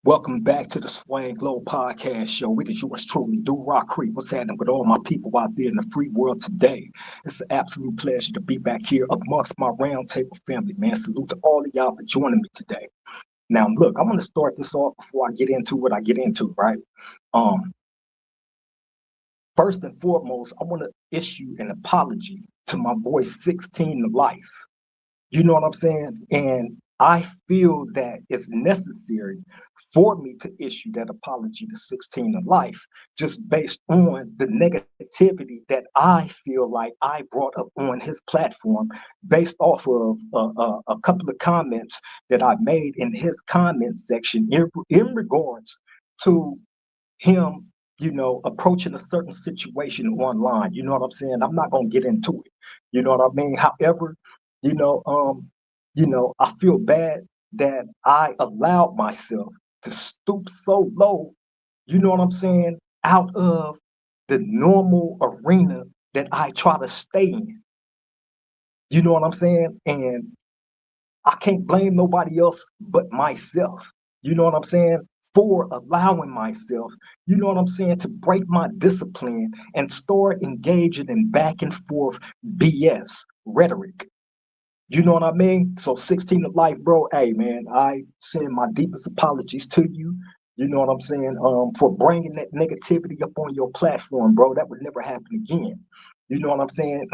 Welcome back to the Swang Low Podcast Show. It is yours truly, Do Rock Creek. What's happening with all my people out there in the free world today? It's an absolute pleasure to be back here amongst my roundtable family, man. Salute to all of y'all for joining me today. Now, look, I'm going to start this off before I get into what I get into, right? Um, First and foremost, I want to issue an apology to my boy 16 to Life. You know what I'm saying? And I feel that it's necessary for me to issue that apology to 16 to Life, just based on the negativity that I feel like I brought up on his platform, based off of a couple of comments that I made in his comments section in regards to him, approaching a certain situation online. You know what I'm saying? I'm not gonna get into it. You know what I mean? However, you know, um, I feel bad that I allowed myself to stoop so low, you know what I'm saying, out of the normal arena that I try to stay in. You know what I'm saying? And I can't blame nobody else but myself. You know what I'm saying? For allowing myself, you know what I'm saying, to break my discipline and start engaging in back and forth BS rhetoric. You know what I mean? So 16 to Life, bro. Hey, man, I send my deepest apologies to you. You know what I'm saying? For bringing that negativity up on your platform, bro. That would never happen again. You know what I'm saying?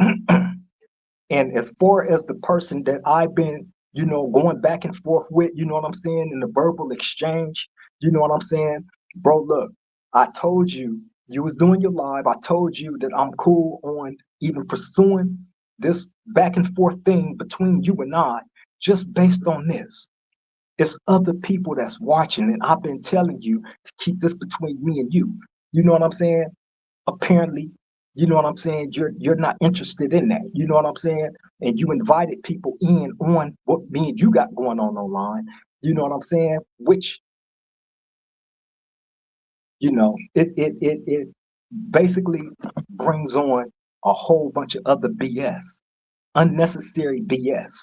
And as far as the person that I've been, going back and forth with, you know what I'm saying, in the verbal exchange, you know what I'm saying? Bro, look, I told you, you was doing your live. I told you that I'm cool on even pursuing this back and forth thing between you and I, just based on this. It's other people that's watching, and I've been telling you to keep this between me and you. You know what I'm saying? Apparently, you know what I'm saying, you're not interested in that. You know what I'm saying? And you invited people in on what me and you got going on online. You know what I'm saying? Which, it basically brings on a whole bunch of other BS, unnecessary BS.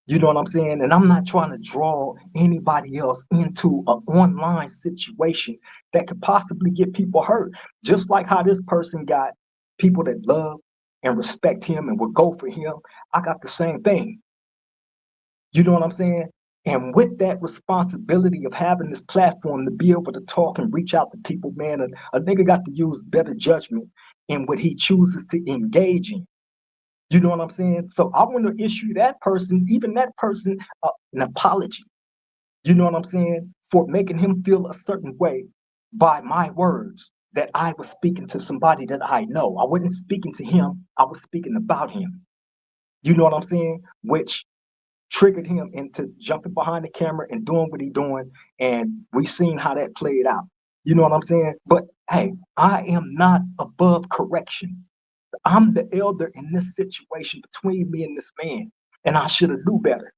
You know what I'm saying? And I'm not trying to draw anybody else into an online situation that could possibly get people hurt. Just like how this person got people that love and respect him and would go for him. I got the same thing. You know what I'm saying? And with that responsibility of having this platform to be able to talk and reach out to people, man, a nigga got to use better judgment in what he chooses to engage in. You know what I'm saying? So I want to issue that person, even that person, an apology. You know what I'm saying? For making him feel a certain way by my words that I was speaking to somebody that I know. I wasn't speaking to him, I was speaking about him. You know what I'm saying? Which triggered him into jumping behind the camera and doing what he doing. And we seen how that played out. You know what I'm saying? But hey, I am not above correction. I'm the elder in this situation between me and this man, and I should have knew better.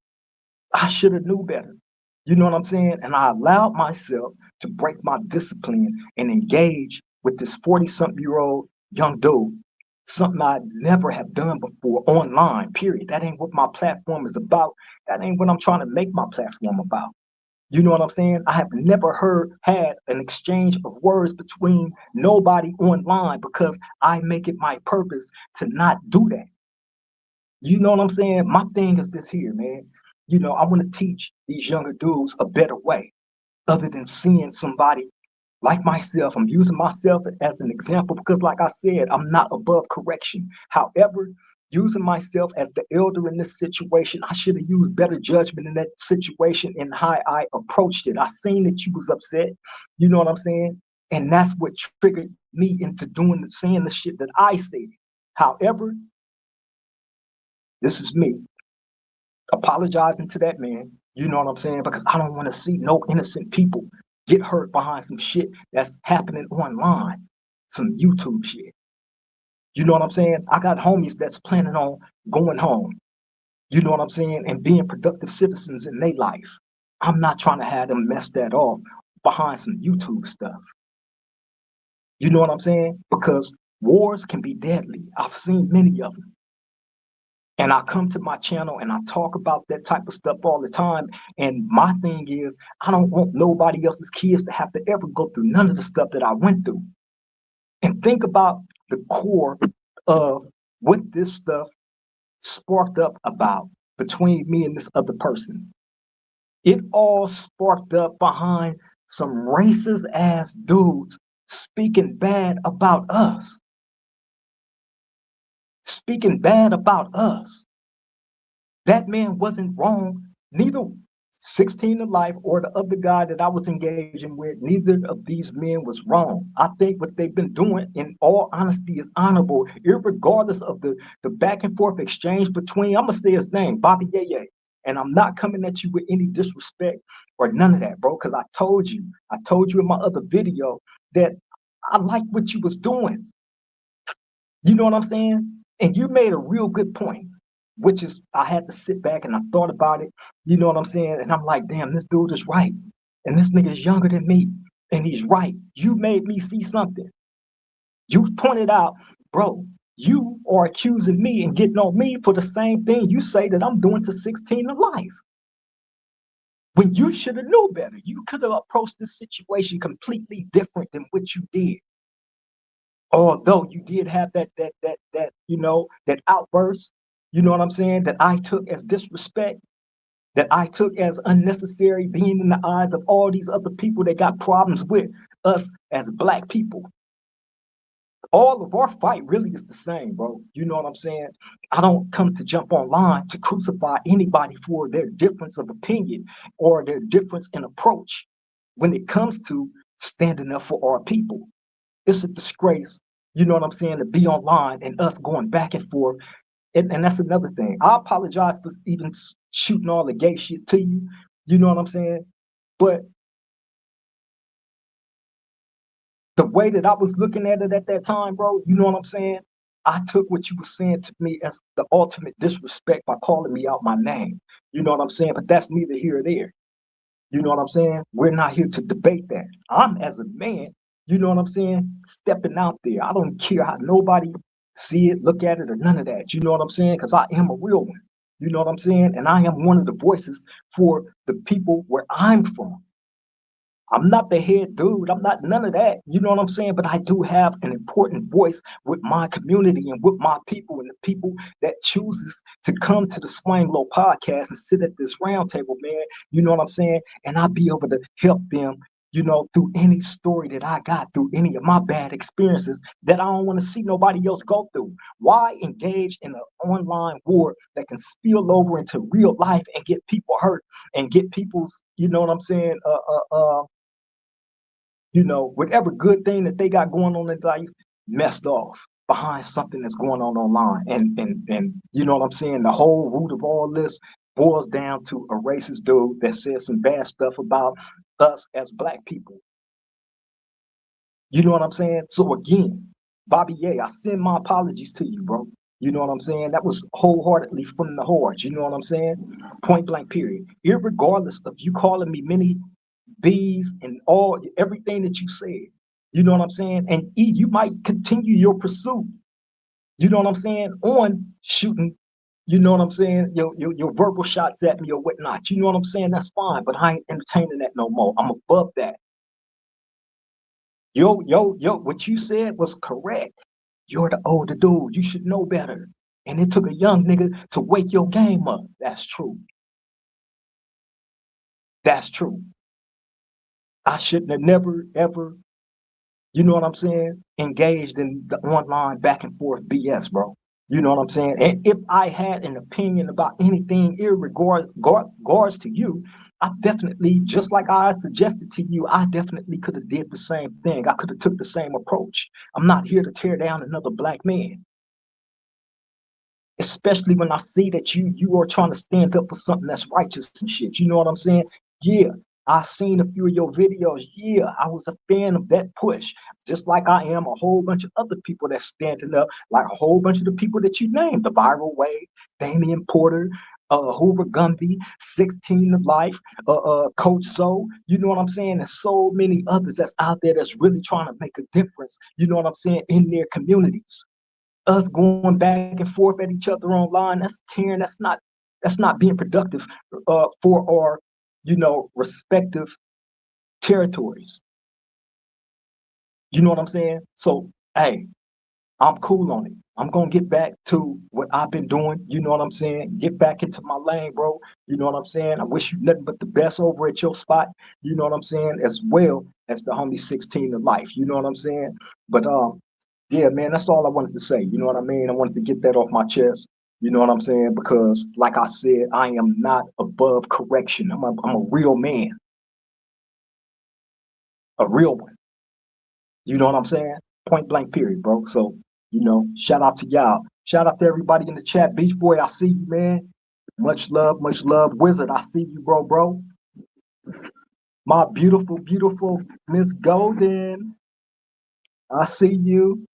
I should have knew better. You know what I'm saying? And I allowed myself to break my discipline and engage with this 40-something-year-old young dude, something I never have done before online, period. That ain't what my platform is about. That ain't what I'm trying to make my platform about. You know what I'm saying? I have never had an exchange of words between nobody online because I make it my purpose to not do that. You know what I'm saying? My thing is this here, man. I want to teach these younger dudes a better way other than seeing somebody like myself. I'm using myself as an example because, like I said, I'm not above correction. However, using myself as the elder in this situation, I should have used better judgment in that situation and how I approached it. I seen that you was upset. You know what I'm saying? And that's what triggered me into saying the shit that I said. However, this is me apologizing to that man. You know what I'm saying? Because I don't want to see no innocent people get hurt behind some shit that's happening online, some YouTube shit. You know what I'm saying? I got homies that's planning on going home, you know what I'm saying, and being productive citizens in their life. I'm not trying to have them mess that off behind some YouTube stuff. You know what I'm saying? Because wars can be deadly. I've seen many of them. And I come to my channel and I talk about that type of stuff all the time. And my thing is, I don't want nobody else's kids to have to ever go through none of the stuff that I went through. And think about the core of what this stuff sparked up about between me and this other person. It all sparked up behind some racist ass dudes speaking bad about us. Speaking bad about us. That man wasn't wrong. Neither 16 to Life or the other guy that I was engaging with, neither of these men was wrong. I think what they've been doing, in all honesty, is honorable, irregardless of the back and forth exchange between, I'm going to say his name, Bobby Yeye. And I'm not coming at you with any disrespect or none of that, bro, because I told you in my other video that I like what you was doing. You know what I'm saying? And you made a real good point, which is I had to sit back and I thought about it. You know what I'm saying? And I'm like, damn, this dude is right. And this nigga is younger than me. And he's right. You made me see something. You pointed out, bro, you are accusing me and getting on me for the same thing you say that I'm doing to 16 to Life. When you should have known better. You could have approached this situation completely different than what you did. Although you did have that that outburst, you know what I'm saying, that I took as disrespect, that I took as unnecessary, being in the eyes of all these other people that got problems with us as Black people. All of our fight really is the same, bro. You know what I'm saying? I don't come to jump online to crucify anybody for their difference of opinion or their difference in approach when it comes to standing up for our people. It's a disgrace, you know what I'm saying, to be online and us going back and forth. And that's another thing. I apologize for even shooting all the gay shit to you. You know what I'm saying? But the way that I was looking at it at that time, bro, you know what I'm saying? I took what you were saying to me as the ultimate disrespect by calling me out my name. You know what I'm saying? But that's neither here or there. You know what I'm saying? We're not here to debate that. I'm, as a man, you know what I'm saying, stepping out there. I don't care how nobody see it, look at it, or none of that. You know what I'm saying? Because I am a real one. You know what I'm saying? And I am one of the voices for the people where I'm from. I'm not the head dude. I'm not none of that. You know what I'm saying? But I do have an important voice with my community and with my people and the people that chooses to come to the Swang Low podcast and sit at this round table, man. You know what I'm saying? And I'll be able to help them, you know, through any story that I got, through any of my bad experiences that I don't want to see nobody else go through. Why engage in an online war that can spill over into real life and get people hurt and get people's, you know what I'm saying, whatever good thing that they got going on in life messed off behind something that's going on online. And you know what I'm saying? The whole root of all this boils down to a racist dude that says some bad stuff about us as Black people. You know what I'm saying? So again, Bobby Ye, I send my apologies to you, bro. You know what I'm saying? That was wholeheartedly from the heart. You know what I'm saying? Point blank, period. Irregardless of you calling me many B's and all everything that you said. You know what I'm saying? And E, you might continue your pursuit. You know what I'm saying? On shooting, you know what I'm saying? Your verbal shots at me or whatnot. You know what I'm saying? That's fine, but I ain't entertaining that no more. I'm above that. What you said was correct. You're the older dude. You should know better. And it took a young nigga to wake your game up. That's true. That's true. I shouldn't have never, ever, you know what I'm saying, engaged in the online back and forth BS, bro. You know what I'm saying? And if I had an opinion about anything regards to you, I definitely, just like I suggested to you, I definitely could have did the same thing. I could have took the same approach. I'm not here to tear down another Black man, especially when I see that you are trying to stand up for something that's righteous and shit. You know what I'm saying? Yeah, I seen a few of your videos. Yeah, I was a fan of that push, just like I am a whole bunch of other people that's standing up, like a whole bunch of the people that you named, the Viral Way, Damian Porter, Hoover Gumby, 16 to Life, Coach So, you know what I'm saying? And so many others that's out there that's really trying to make a difference, you know what I'm saying, in their communities. us going back and forth at each other online, that's tearing, that's not being productive for our, respective territories. You know what I'm saying? So, hey, I'm cool on it. I'm gonna get back to what I've been doing. You know what I'm saying? Get back into my lane, bro. You know what I'm saying? I wish you nothing but the best over at your spot. You know what I'm saying? As well as the homie 16 to life. You know what I'm saying? But yeah, man, that's all I wanted to say. You know what I mean? I wanted to get that off my chest. You know what I'm saying? Because, like I said, I am not above correction. I'm a real man, a real one. You know what I'm saying? Point blank, period, bro. So, shout out to y'all. Shout out to everybody in the chat. Beach Boy, I see you, man. Much love, much love. Wizard, I see you, bro. My beautiful, beautiful Miss Golden, I see you.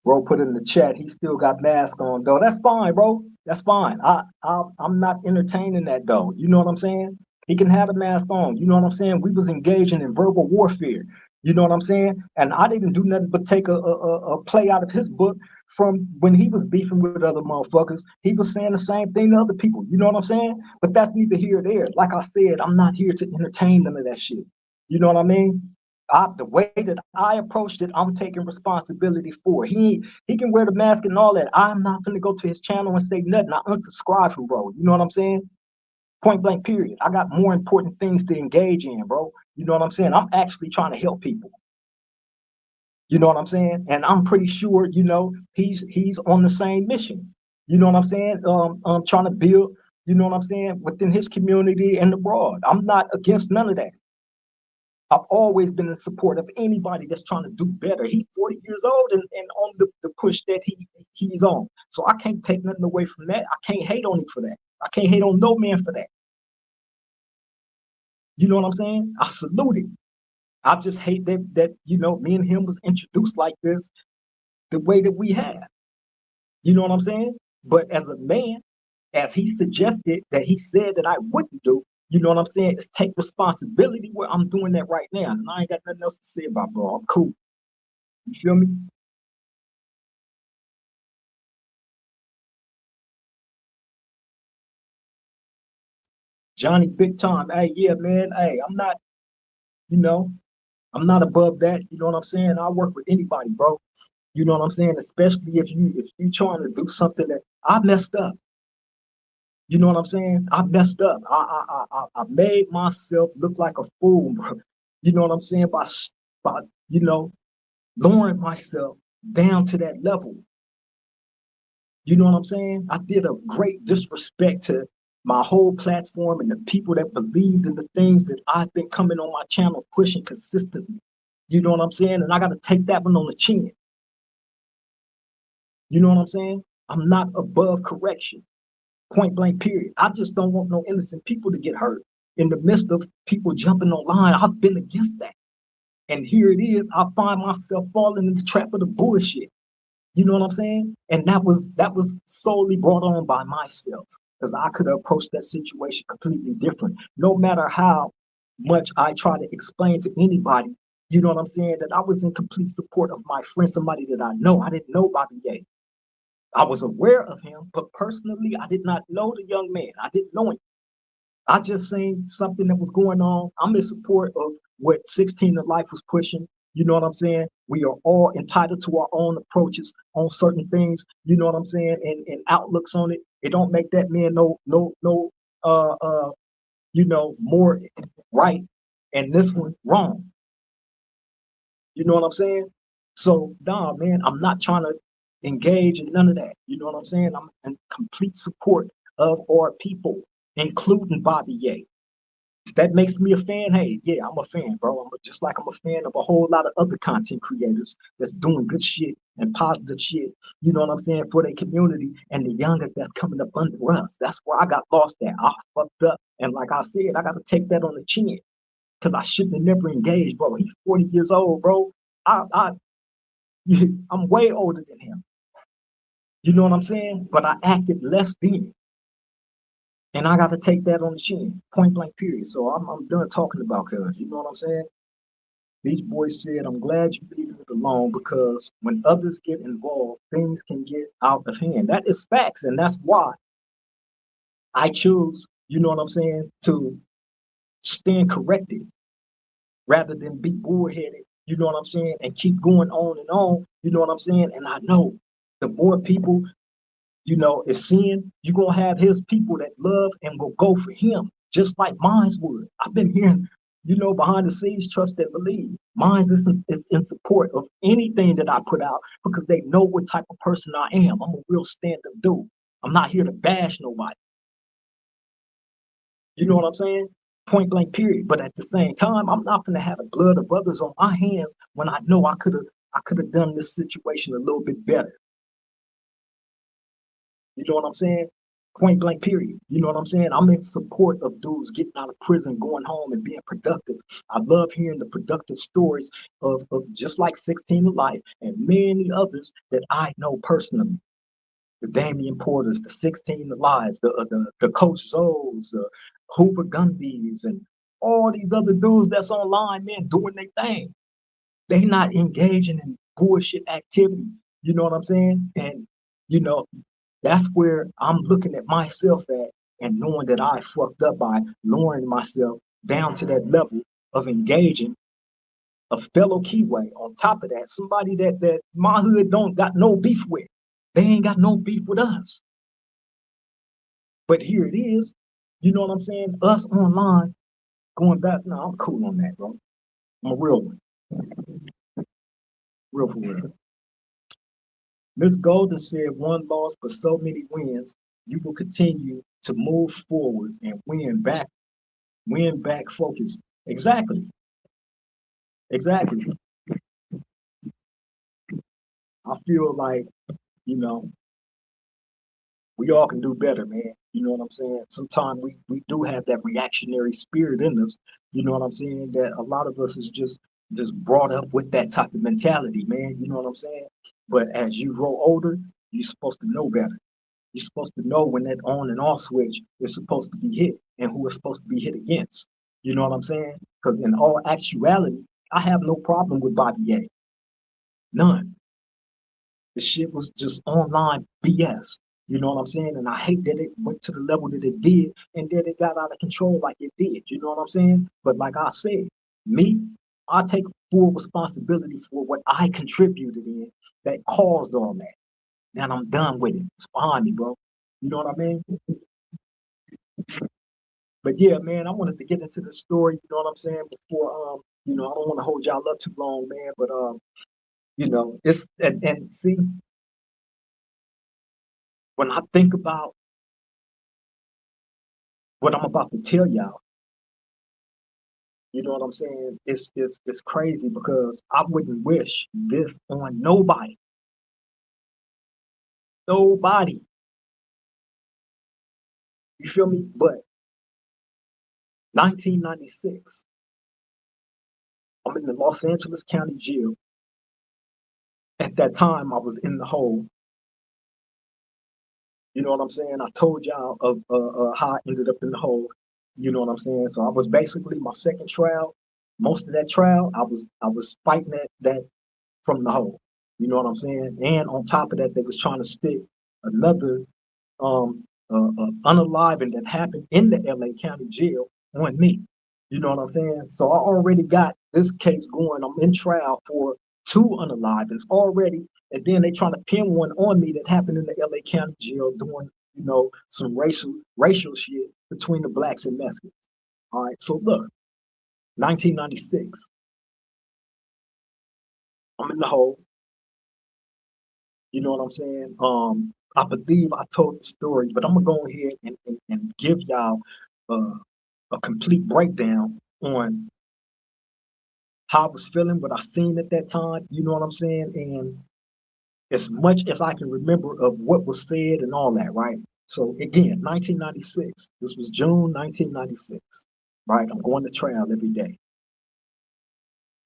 Bro put in the chat, he still got mask on, though. That's fine, bro. That's fine. I'm not entertaining that, though. You know what I'm saying? He can have a mask on. You know what I'm saying? We was engaging in verbal warfare. You know what I'm saying? And I didn't do nothing but take a play out of his book from when he was beefing with other motherfuckers. He was saying the same thing to other people. You know what I'm saying? But that's neither here or there. Like I said, I'm not here to entertain none of that shit. You know what I mean? The way that I approached it, I'm taking responsibility for. He can wear the mask and all that. I'm not gonna go to his channel and say nothing. I unsubscribe from bro. You know what I'm saying? Point blank, period. I got more important things to engage in, bro. You know what I'm saying? I'm actually trying to help people. You know what I'm saying? And I'm pretty sure, he's on the same mission. You know what I'm saying? Trying to build, you know what I'm saying, within his community and abroad. I'm not against none of that. I've always been in support of anybody that's trying to do better. He's 40 years old and on the push that he's on. So I can't take nothing away from that. I can't hate on him for that. I can't hate on no man for that. You know what I'm saying? I salute him. I just hate that me and him was introduced like this, the way that we have. You know what I'm saying? But as a man, as he suggested that he said that I wouldn't do, you know what I'm saying? Is take responsibility where I'm doing that right now. And I ain't got nothing else to say about, bro. I'm cool. You feel me? Johnny Big Time. Hey, yeah, man. Hey, you know, I'm not above that. You know what I'm saying? I work with anybody, bro. You know what I'm saying? Especially if you trying to do something that I messed up. You know what I'm saying? I messed up. I made myself look like a fool, bro. You know what I'm saying? By lowering myself down to that level. You know what I'm saying? I did a great disrespect to my whole platform and the people that believed in the things that I've been coming on my channel pushing consistently. You know what I'm saying? And I got to take that one on the chin. You know what I'm saying? I'm not above correction. Point blank, period. I just don't want no innocent people to get hurt in the midst of people jumping online. I've been against that. And here it is. I find myself falling in the trap of the bullshit. You know what I'm saying? And that was solely brought on by myself because I could have approached that situation completely different. No matter how much I try to explain to anybody, you know what I'm saying, that I was in complete support of my friend, somebody that I know. I didn't know Bobby Ye. I was aware of him, but personally, I did not know the young man. I didn't know him. I just seen something that was going on. I'm in support of what 16 to Life was pushing. You know what I'm saying? We are all entitled to our own approaches on certain things. You know what I'm saying? And outlooks on it. It don't make that man no more right and this one wrong. You know what I'm saying? So nah, man, I'm not trying to engage in none of that. You know what I'm saying? I'm in complete support of our people, including Bobby Ye. If that makes me a fan, hey, yeah, I'm a fan, bro. Just like I'm a fan of a whole lot of other content creators that's doing good shit and positive shit, you know what I'm saying, for their community and the youngest that's coming up under us. That's where I got lost at. I fucked up. And like I said, I got to take that on the chin because I shouldn't have never engaged, bro. He's 40 years old, bro. I'm way older than him. You know what I'm saying? But I acted less than. And I got to take that on the chin, point blank, period. So I'm done talking about cuz. You know what I'm saying? Beach Boys said, I'm glad you leave it alone because when others get involved, things can get out of hand. That is facts. And that's why I choose, you know what I'm saying, to stand corrected rather than be bullheaded, you know what I'm saying, and keep going on, you know what I'm saying? And I know the more people, you know, is seeing, you're gonna have his people that love and will go for him, just like mine's would. I've been hearing, you know, behind the scenes, trust that believe. Mine's is in support of anything that I put out because they know what type of person I am. I'm a real stand-up dude. I'm not here to bash nobody. You know what I'm saying? Point blank, period. But at the same time, I'm not gonna have the blood of others on my hands when I know I could have done this situation a little bit better. You know what I'm saying? Point blank, period. You know what I'm saying? I'm in support of dudes getting out of prison, going home, and being productive. I love hearing the productive stories of just like 16 to Life and many others that I know personally. The Damian Porters, the 16 to Lives, the Coach Zoes, the Hoover Gundys, and all these other dudes that's online, man, doing their thing. They not engaging in bullshit activity. You know what I'm saying? And you know, that's where I'm looking at myself at and knowing that I fucked up by lowering myself down to that level of engaging a fellow Kiwi. On top of that, somebody that my hood don't got no beef with. They ain't got no beef with us. But here it is. You know what I'm saying? Us online going back. No, I'm cool on that, bro. I'm a real one. Real for real. Miss Golden said, one loss but so many wins. You will continue to move forward and win back focus. Exactly. Exactly. I feel like, you know, we all can do better, man. You know what I'm saying? Sometimes we do have that reactionary spirit in us. You know what I'm saying? That a lot of us is just brought up with that type of mentality, man. You know what I'm saying? But as you grow older, you're supposed to know better. You're supposed to know when that on and off switch is supposed to be hit and who it's supposed to be hit against. You know what I'm saying? Because in all actuality, I have no problem with Bobby A. None. The shit was just online BS. You know what I'm saying? And I hate that it went to the level that it did and that it got out of control like it did. You know what I'm saying? But like I said, me, I take full responsibility for what I contributed in that caused all that. Then I'm done with it. It's behind me, bro. You know what I mean? But yeah, man, I wanted to get into the story, you know what I'm saying, before I don't want to hold y'all up too long, man. But it's and see, when I think about what I'm about to tell y'all, you know what I'm saying? It's crazy because I wouldn't wish this on nobody. Nobody. You feel me? But 1996, I'm in the Los Angeles County Jail. At that time, I was in the hole. You know what I'm saying? I told y'all of how I ended up in the hole. You know what I'm saying? So I was basically my second trial. Most of that trial, I was fighting that from the hole. You know what I'm saying? And on top of that, they was trying to stick another unaliving that happened in the LA County Jail on me. You know what I'm saying? So I already got this case going. I'm in trial for two unalivings already, and then they trying to pin one on me that happened in the LA County Jail doing, some racial shit between the blacks and Mexicans. All right, so look, 1996, I'm in the hole. You know what I'm saying? I believe I told the story, but I'm gonna go ahead and give y'all uh, a complete breakdown on how I was feeling, what I seen at that time. You know what I'm saying? And as much as I can remember of what was said and all that, right? So again, 1996. This was June 1996, right? I'm going to trial every day.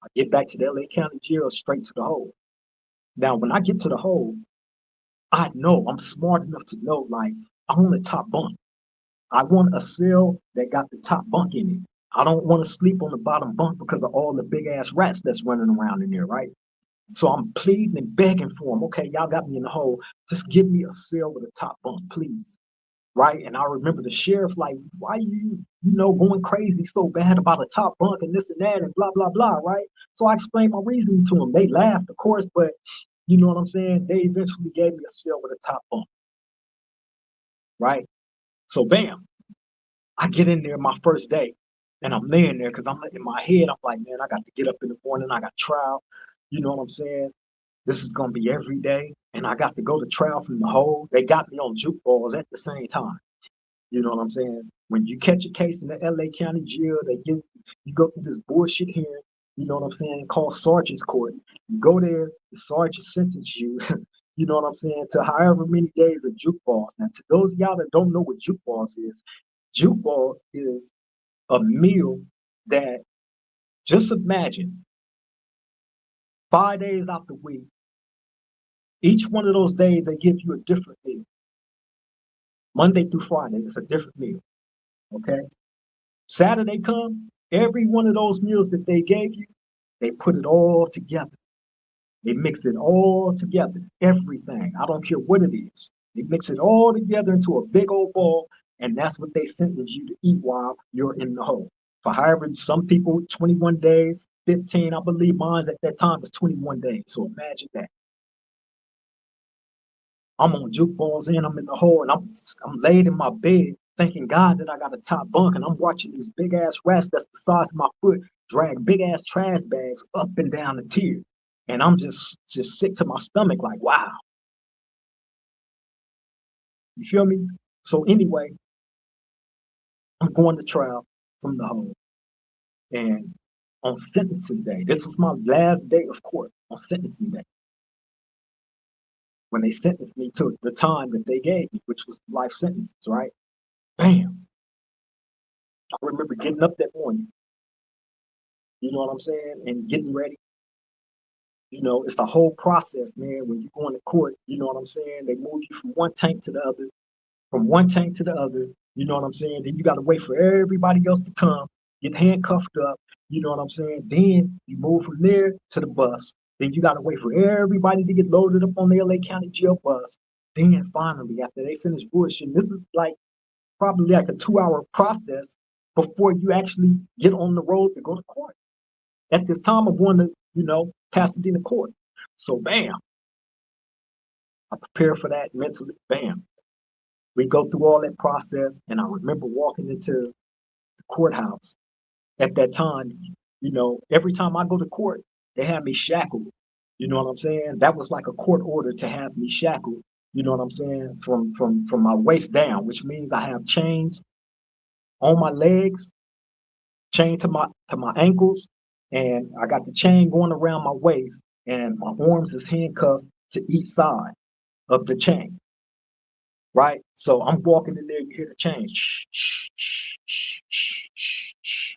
I get back to the LA County Jail, straight to the hole. Now, when I get to the hole, I know I'm smart enough to know, like, I'm on the top bunk. I want a cell that got the top bunk in it. I don't want to sleep on the bottom bunk because of all the big ass rats that's running around in there, right? So I'm pleading and begging for them. Okay, y'all got me in the hole. Just give me a cell with a top bunk, please. Right. And I remember the sheriff like, why going crazy so bad about a top bunk and this and that and blah, blah, blah. Right. So I explained my reasoning to them. They laughed, of course, but you know what I'm saying? They eventually gave me a cell with a top bunk. Right. So bam, I get in there my first day and I'm laying there because I'm in my head. I'm like, man, I got to get up in the morning. I got trial. You know what I'm saying? This is going to be every day. And I got to go to trial from the hole. They got me on juke balls at the same time. You know what I'm saying? When you catch a case in the LA County jail, you go through this bullshit hearing, you know what I'm saying, called Sergeant's Court. You go there, the sergeant sentences you, you know what I'm saying, to however many days of juke balls. Now, to those of y'all that don't know what juke balls is a meal that, just imagine, 5 days out the week, each one of those days they give you a different meal. Monday through Friday, it's a different meal. Okay? Saturday come, every one of those meals that they gave you, they put it all together. They mix it all together, everything. I don't care what it is. They mix it all together into a big old ball, and that's what they sentence you to eat while you're in the hole. For however, some people, 21 days, 15, I believe mine's at that time was 21 days. So imagine that. I'm on juke balls and I'm in the hole and I'm laid in my bed thanking God that I got a top bunk and I'm watching these big ass rats that's the size of my foot drag big ass trash bags up and down the tier. And I'm just sick to my stomach, like, wow. You feel me? So anyway, I'm going to trial from the hole. And on sentencing day, this was my last day of court on sentencing day. When they sentenced me to the time that they gave me, which was life sentences, right? Bam. I remember getting up that morning, you know what I'm saying, and getting ready. You know, it's the whole process, man. When you go into court, you know what I'm saying? They move you from one tank to the other, from one tank to the other. You know what I'm saying? Then you got to wait for everybody else to come, get handcuffed up. You know what I'm saying? Then you move from there to the bus. Then you got to wait for everybody to get loaded up on the LA County jail bus. Then finally, after they finish bullshitting, this is like probably like a 2 hour process before you actually get on the road to go to court. At this time of going to, Pasadena court. So bam, I prepare for that mentally. Bam. We go through all that process. And I remember walking into the courthouse at that time, every time I go to court, they have me shackled. You know what I'm saying? That was like a court order to have me shackled. You know what I'm saying? From my waist down, which means I have chains on my legs, chain to my ankles, and I got the chain going around my waist, and my arms is handcuffed to each side of the chain. Right? So I'm walking in there, you hear the chain,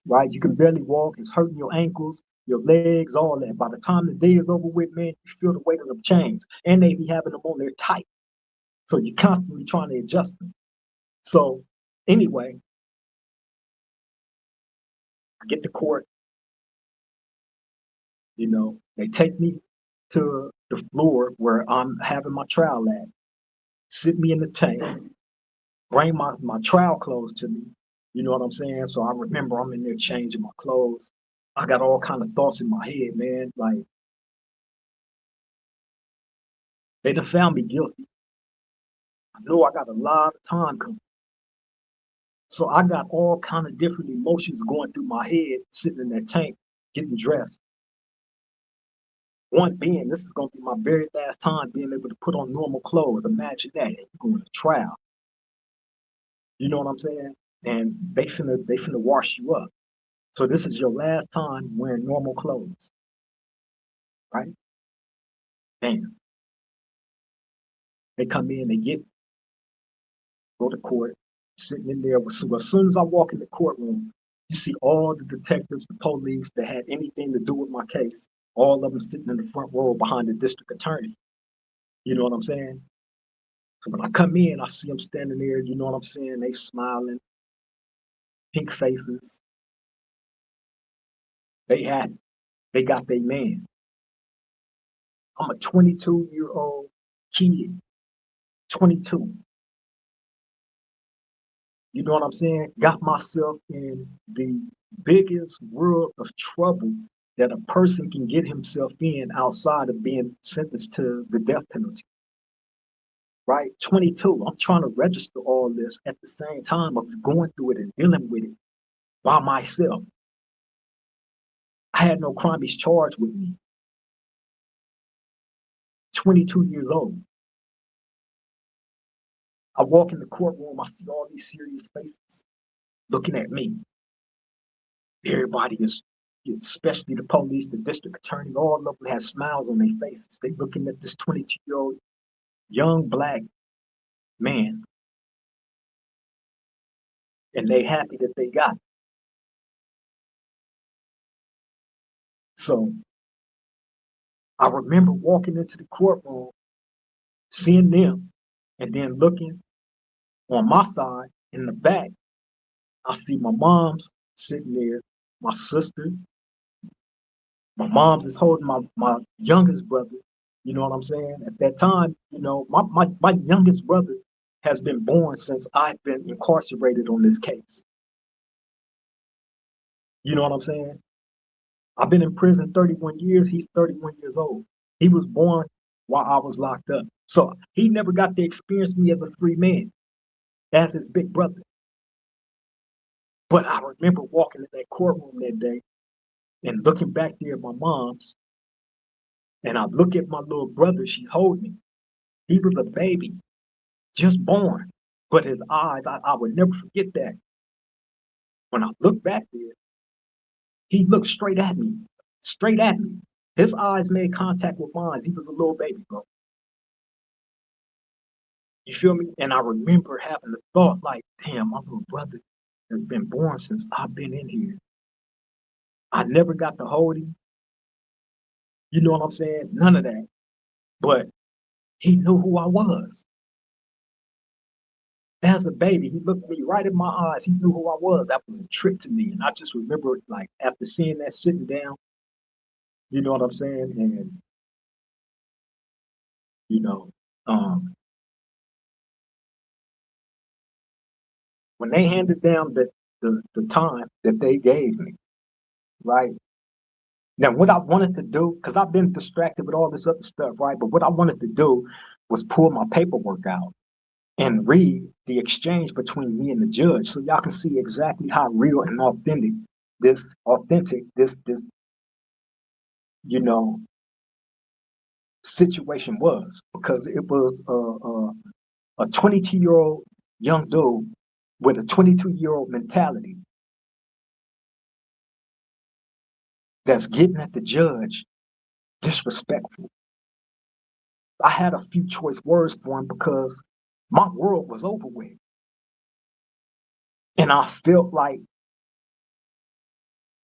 right? You can barely walk, it's hurting your ankles, your legs, all that. By the time the day is over with, man, you feel the weight of them chains, and they be having them on there tight. So you're constantly trying to adjust them. So anyway, I get to court, they take me to the floor where I'm having my trial at, sit me in the tank, bring my trial clothes to me. You know what I'm saying? So I remember I'm in there changing my clothes. I got all kind of thoughts in my head, man. Like, they done found me guilty. I know I got a lot of time coming. So I got all kind of different emotions going through my head, sitting in that tank, getting dressed. One being, this is gonna be my very last time being able to put on normal clothes. Imagine that. You're going to trial. You know what I'm saying? And they finna wash you up. So this is your last time wearing normal clothes, right? Damn. They come in, they go to court, sitting in there. So as soon as I walk in the courtroom, you see all the detectives, the police that had anything to do with my case, all of them sitting in the front row behind the district attorney. You know what I'm saying? So when I come in, I see them standing there, you know what I'm saying? They smiling, pink faces, They had it. They got their man. I'm a 22-year-old kid, 22. You know what I'm saying? Got myself in the biggest world of trouble that a person can get himself in outside of being sentenced to the death penalty. Right? 22. I'm trying to register all this at the same time of going through it and dealing with it by myself. I had no crimes charged with me. 22 years old. I walk in the courtroom, I see all these serious faces looking at me. Everybody is, especially the police, the district attorney, all of them have smiles on their faces. They looking at this 22-year-old young black man, and they happy that they got it. So I remember walking into the courtroom, seeing them, and then looking on my side in the back. I see my mom's sitting there, my sister. My mom's is holding my youngest brother. You know what I'm saying? At that time, my youngest brother has been born since I've been incarcerated on this case. You know what I'm saying? I've been in prison 31 years. He's 31 years old. He was born while I was locked up. So he never got to experience me as a free man, as his big brother. But I remember walking in that courtroom that day and looking back there at my mom's, and I look at my little brother she's holding. He was a baby, just born. But his eyes, I would never forget that. When I look back there, he looked straight at me, straight at me. His eyes made contact with mine. He was a little baby, bro. You feel me? And I remember having the thought, like, damn, my little brother has been born since I've been in here. I never got to hold him. You know what I'm saying? None of that. But he knew who I was. As a baby, he looked me right in my eyes. He knew who I was. That was a trick to me. And I just remember, like, after seeing that sitting down, you know what I'm saying? And, you know, um, when they handed down the time that they gave me, right? Now, what I wanted to do, because I've been distracted with all this other stuff, right? But what I wanted to do was pull my paperwork out and read the exchange between me and the judge, so y'all can see exactly how real and authentic this you know situation was, because it was a 22-year-old young dude with a 22-year-old mentality that's getting at the judge disrespectful. I had a few choice words for him because my world was over with. And I felt like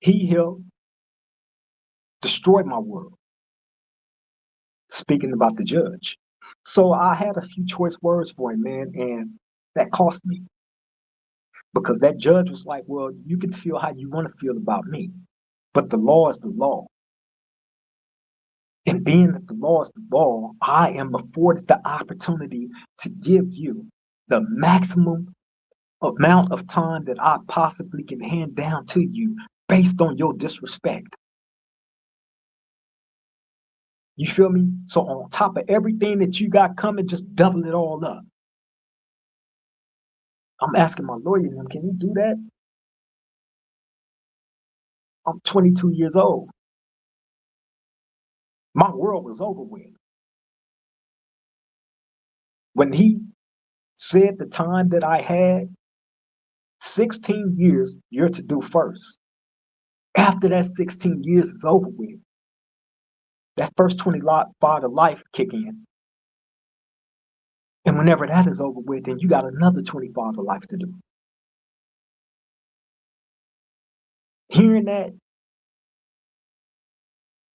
he helped destroy my world, speaking about the judge. So I had a few choice words for him, man, and that cost me, because that judge was like, well, you can feel how you want to feel about me, but the law is the law. And being that the law is the law, I am afforded the opportunity to give you the maximum amount of time that I possibly can hand down to you based on your disrespect. You feel me? So on top of everything that you got coming, just double it all up. I'm asking my lawyer, can you do that? I'm 22 years old. My world was over with. When he said the time that I had, 16 years, you're to do first. After that 16 years is over with, that first 25 to life kick in. And whenever that is over with, then you got another 25 to life to do. Hearing that,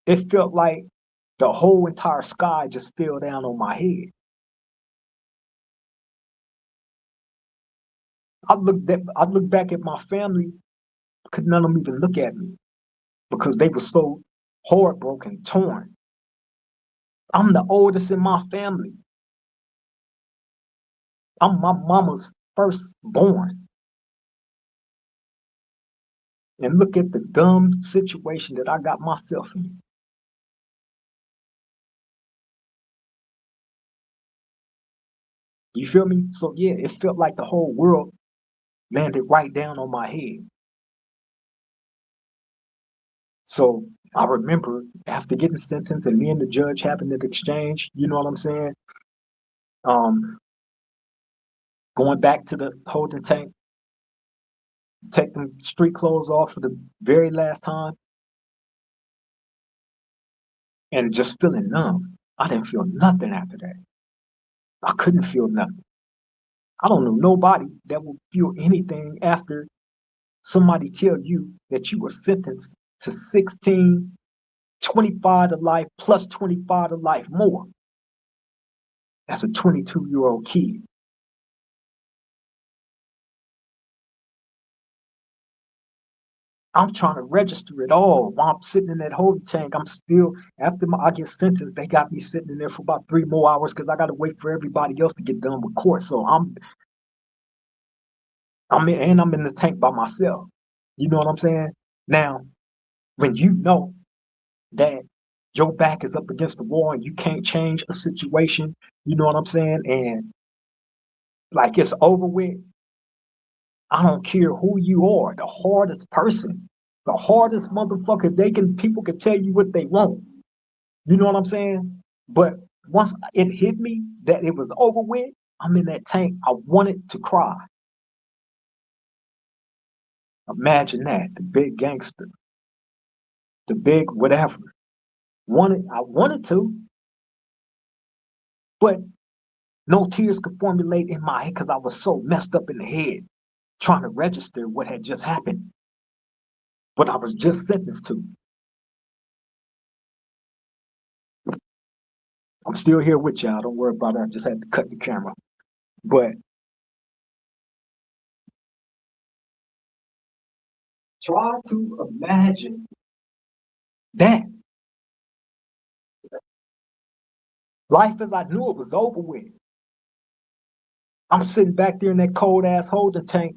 it felt like the whole entire sky just fell down on my head. I looked back at my family, could none of them even look at me. because they were so heartbroken, torn. I'm the oldest in my family. I'm my mama's firstborn. And look at the dumb situation that I got myself in. You feel me? So yeah, it felt like the whole world landed right down on my head. So I remember after getting sentenced and me and the judge having an exchange, you know what I'm saying? Um, Going back to the holding tank, take them street clothes off for the very last time, and just feeling numb. I didn't feel nothing after that. I couldn't feel nothing. I don't know nobody that will feel anything after somebody tell you that you were sentenced to 16, 25 to life plus 25 to life more. That's a 22-year-old kid. I'm trying to register it all while I'm sitting in that holding tank. I'm still, after I get sentenced, they got me sitting in there for about 3 more hours because I got to wait for everybody else to get done with court. So I'm in the tank by myself. You know what I'm saying? Now, when you know that your back is up against the wall and you can't change a situation, you know what I'm saying? And like it's over with, I don't care who you are, the hardest person, the hardest motherfucker, people can tell you what they want. You know what I'm saying? But once it hit me that it was over with, I'm in that tank. I wanted to cry. Imagine that, the big gangster, the big whatever. I wanted to, but no tears could formulate in my head because I was so messed up in the head trying to register what had just happened, what I was just sentenced to. I'm still here with y'all. Don't worry about it. I just had to cut the camera. But try to imagine that life as I knew it was over with. I'm sitting back there in that cold ass holding tank,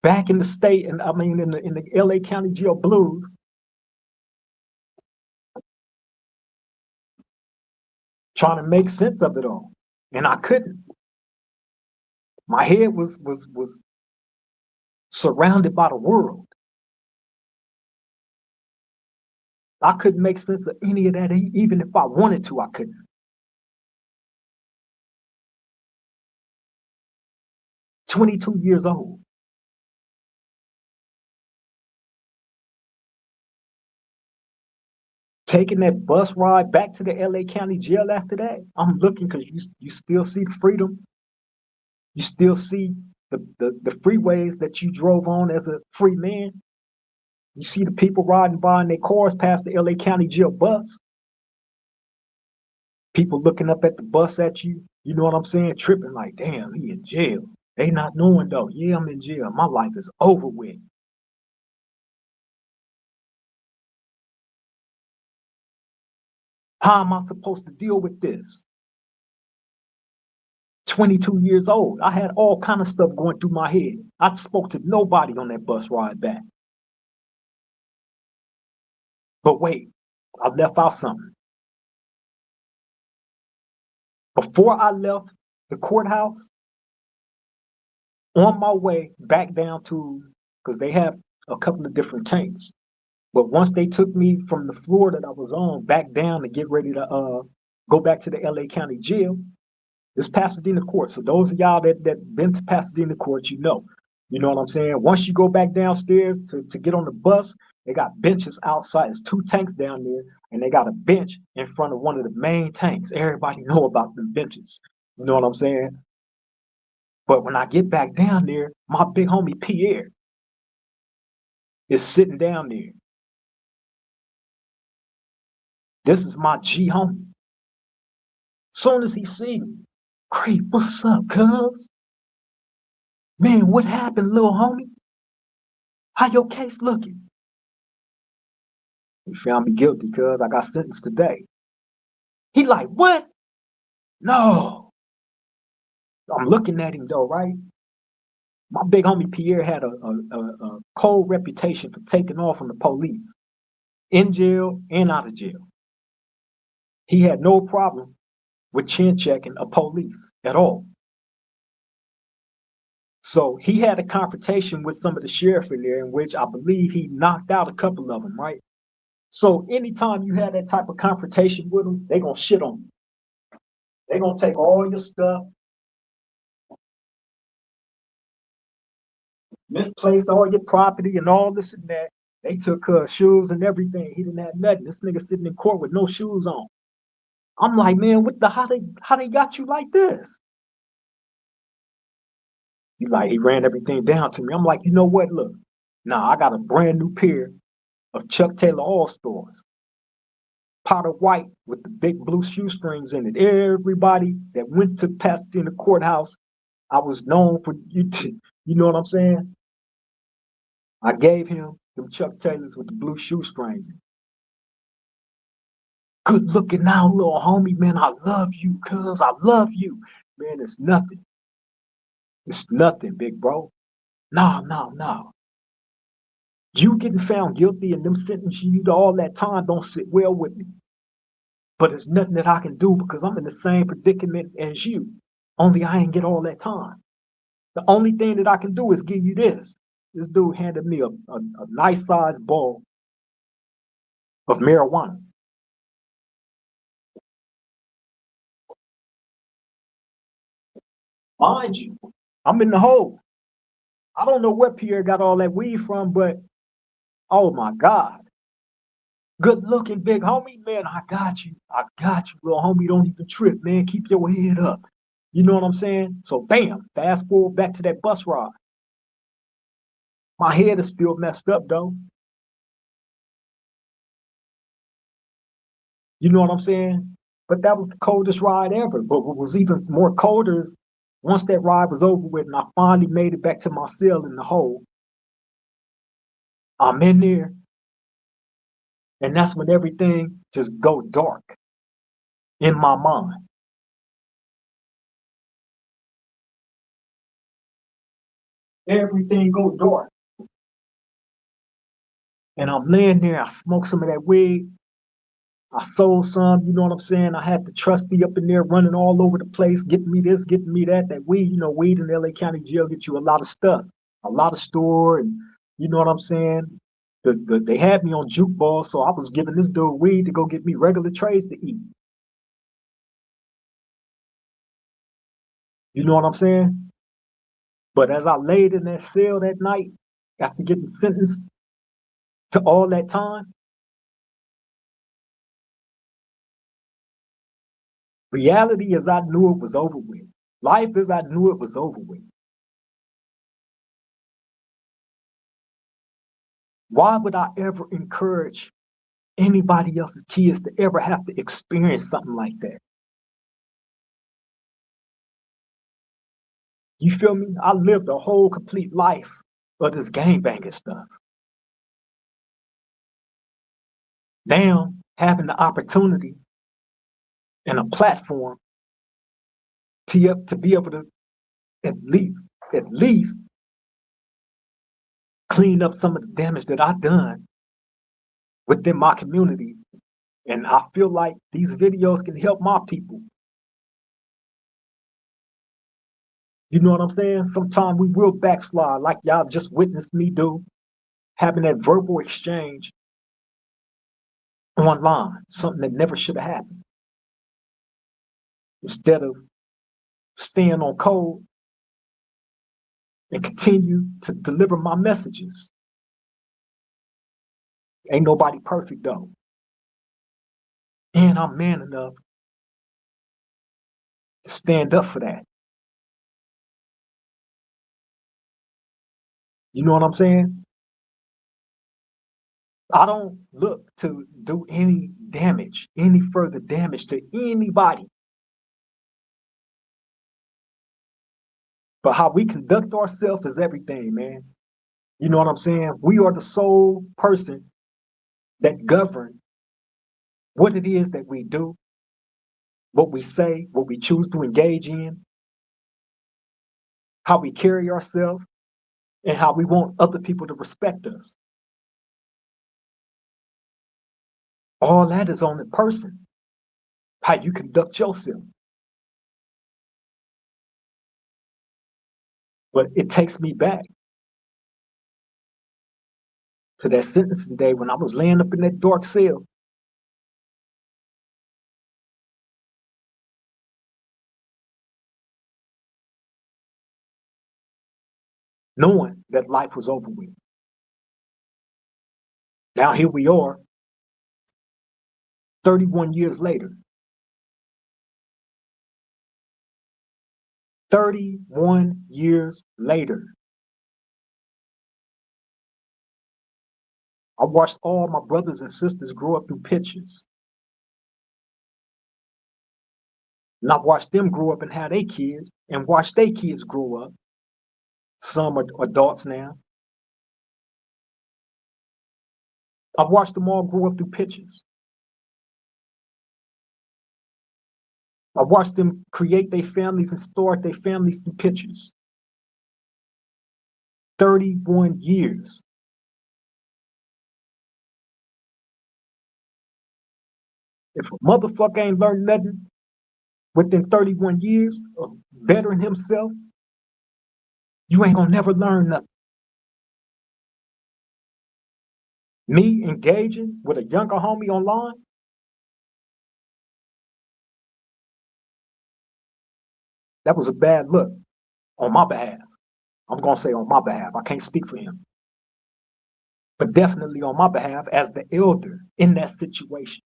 back in the state, and I mean in the LA County Jail Blues, trying to make sense of it all, and I couldn't. My head was surrounded by the world. I couldn't make sense of any of that, even if I wanted to. I couldn't. 22 years old. Taking that bus ride back to the LA County Jail after that, I'm looking because you still see freedom. You still see the freeways that you drove on as a free man. You see the people riding by in their cars past the LA County Jail bus. People looking up at the bus at you. You know what I'm saying? Tripping like, damn, he in jail. They not knowing though. Yeah, I'm in jail. My life is over with. How am I supposed to deal with this? 22 years old. I had all kind of stuff going through my head. I spoke to nobody on that bus ride back. But wait, I left out something. Before I left the courthouse, on my way back down to, because they have a couple of different tanks. But once they took me from the floor that I was on back down to get ready to go back to the LA County Jail, it's Pasadena Court. So those of y'all that been to Pasadena Court, you know what I'm saying? Once you go back downstairs to get on the bus, they got benches outside. There's two tanks down there, and they got a bench in front of one of the main tanks. Everybody know about the benches. You know what I'm saying? But when I get back down there, my big homie Pierre is sitting down there. This is my G homie. Soon as he see me, Craig, what's up, cuz? Man, what happened, little homie? How your case looking? He found me guilty because I got sentenced today. He like, what? No. I'm looking at him though, right? My big homie Pierre had a cold reputation for taking off on the police, in jail and out of jail. He had no problem with chin checking a police at all. So he had a confrontation with some of the sheriff in there in which I believe he knocked out a couple of them, right? So anytime you have that type of confrontation with them, they gonna shit on you. They gonna take all your stuff, misplace all your property and all this and that. They took shoes and everything. He didn't have nothing. This nigga sitting in court with no shoes on. I'm like, man, what the how they got you like this? He ran everything down to me. I'm like, you know what? Look, nah, I got a brand new pair of Chuck Taylor All Stars, powder white with the big blue shoestrings in it. Everybody that went to Pasadena courthouse, I was known for you. You know what I'm saying? I gave him them Chuck Taylors with the blue shoestrings. Good looking now, little homie, man. I love you, cuz I love you. Man, it's nothing. It's nothing, big bro. No, no, no. You getting found guilty and them sentencing you to all that time don't sit well with me. But it's nothing that I can do because I'm in the same predicament as you. Only I ain't get all that time. The only thing that I can do is give you this. This dude handed me a nice sized ball of marijuana. Mind you, I'm in the hole. I don't know where Pierre got all that weed from, but oh my God. Good looking big homie, man. I got you. I got you, little homie. Don't even trip, man. Keep your head up. You know what I'm saying? So bam, fast forward back to that bus ride. My head is still messed up though. You know what I'm saying? But that was the coldest ride ever. But what was even more colder is once that ride was over with and I finally made it back to my cell in the hole, I'm in there. And that's when everything just go dark in my mind. Everything go dark. And I'm laying there, I smoke some of that weed. I sold some, you know what I'm saying? I had the trustee up in there running all over the place, getting me this, getting me that. That weed, you know, weed in LA County Jail get you a lot of stuff, a lot of store, and you know what I'm saying? They had me on jukeball, so I was giving this dude weed to go get me regular trays to eat. You know what I'm saying? But as I laid in that cell that night, after getting sentenced to all that time, reality as I knew it was over with. Life as I knew it was over with. Why would I ever encourage anybody else's kids to ever have to experience something like that? You feel me? I lived a whole complete life of this gangbanging stuff. Now, having the opportunity and a platform to be able to at least clean up some of the damage that I've done within my community. And I feel like these videos can help my people. You know what I'm saying? Sometimes we will backslide like y'all just witnessed me do, having that verbal exchange online, something that never should have happened. Instead of staying on code and continue to deliver my messages. Ain't nobody perfect though. And I'm man enough to stand up for that. You know what I'm saying? I don't look to do any damage, any further damage to anybody. But how we conduct ourselves is everything, man. You know what I'm saying? We are the sole person that govern what it is that we do, what we say, what we choose to engage in, how we carry ourselves, and how we want other people to respect us. All that is on the person, how you conduct yourself. But it takes me back to that sentencing day when I was laying up in that dark cell, knowing that life was over with. Now here we are, 31 years later. 31 years later. I watched all my brothers and sisters grow up through pictures. And I watched them grow up and have their kids and watch their kids grow up. Some are adults now. I watched them all grow up through pictures. I watched them create their families and start their families through pictures. 31 years. If a motherfucker ain't learned nothing within 31 years of bettering himself, you ain't gonna never learn nothing. Me engaging with a younger homie online, that was a bad look on my behalf. I'm gonna say on my behalf. I can't speak for him. But definitely on my behalf as the elder in that situation.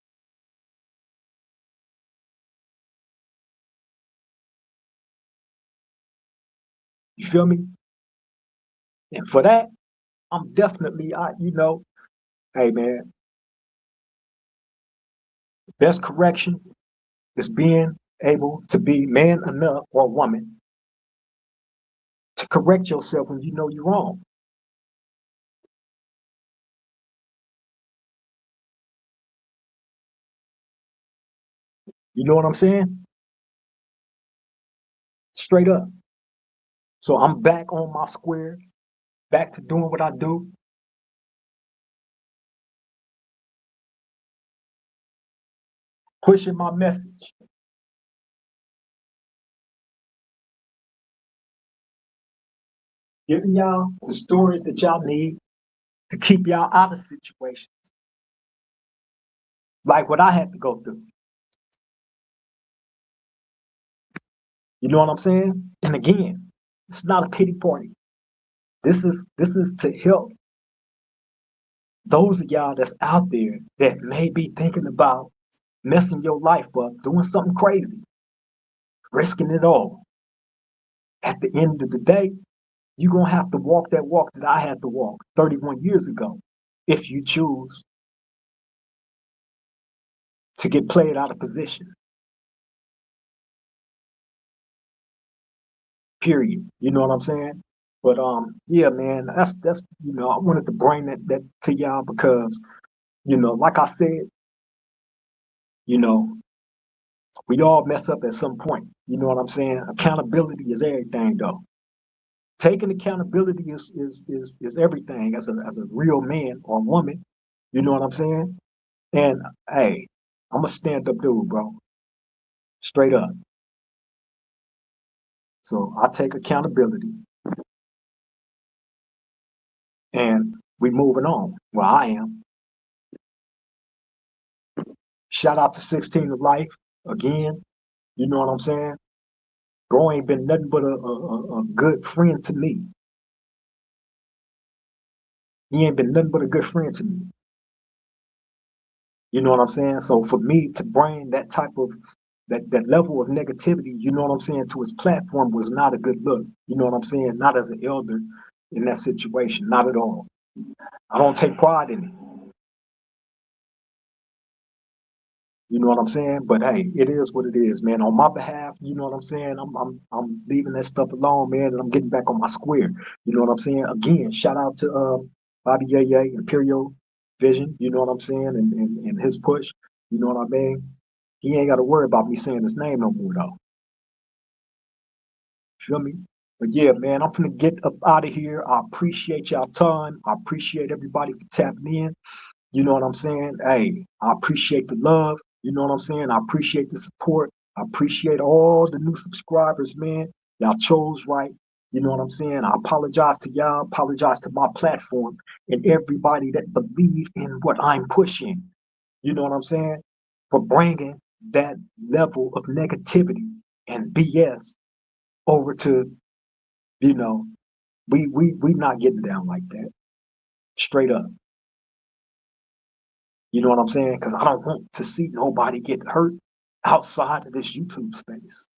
You feel me? And for that, I'm definitely, hey man, best correction is being able to be man enough or woman to correct yourself when you know you're wrong. You know what I'm saying? Straight up. So I'm back on my square, back to doing what I do. Pushing my message, giving y'all the stories that y'all need to keep y'all out of situations like what I had to go through. You know what I'm saying? And again, it's not a pity party. This is to help those of y'all that's out there that may be thinking about messing your life up, doing something crazy, risking it all. At the end of the day, you're gonna have to walk that walk that I had to walk 31 years ago if you choose to get played out of position. Period. You know what I'm saying? But yeah, man, that's I wanted to bring that to y'all because like I said, you know, we all mess up at some point. You know what I'm saying? Accountability is everything, though. Taking accountability is everything as a real man or woman. You know what I'm saying? And hey, I'm a stand up dude, bro. Straight up. So I take accountability, and we moving on. Well, I am. Shout out to 16 of life again. You know what I'm saying? Bro ain't been nothing but a good friend to me. He ain't been nothing but a good friend to me. You know what I'm saying? So for me to bring that type of that level of negativity, you know what I'm saying, to his platform was not a good look. You know what I'm saying? Not as an elder in that situation, not at all. I don't take pride in it. You know what I'm saying? But hey, it is what it is, man. On my behalf, you know what I'm saying? I'm leaving that stuff alone, man, and I'm getting back on my square. You know what I'm saying? Again, shout out to Bobby Yeye, Imperial Vision, you know what I'm saying, and his push. You know what I mean? He ain't gotta worry about me saying his name no more though. Feel me? But yeah, man, I'm finna get up out of here. I appreciate y'all time. I appreciate everybody for tapping in. You know what I'm saying? Hey, I appreciate the love. You know what I'm saying? I appreciate the support. I appreciate all the new subscribers, man. Y'all chose right. You know what I'm saying? I apologize to y'all, apologize to my platform and everybody that believe in what I'm pushing. You know what I'm saying? For bringing that level of negativity and BS over to, you know, we not getting down like that. Straight up. You know what I'm saying? Because I don't want to see nobody get hurt outside of this YouTube space.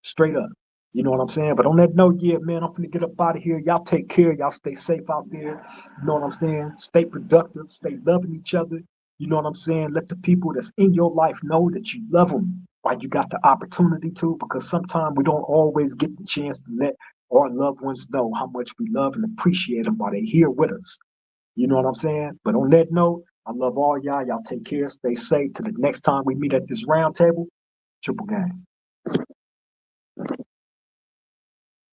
Straight up. You know what I'm saying? But on that note, yeah, man, I'm finna get up out of here. Y'all take care. Y'all stay safe out there. You know what I'm saying? Stay productive. Stay loving each other. You know what I'm saying? Let the people that's in your life know that you love them while you got the opportunity to, because sometimes we don't always get the chance to let our loved ones know how much we love and appreciate them while they're here with us. You know what I'm saying? But on that note, I love all y'all. Y'all take care. Stay safe. Till the next time we meet at this round table. Triple gang.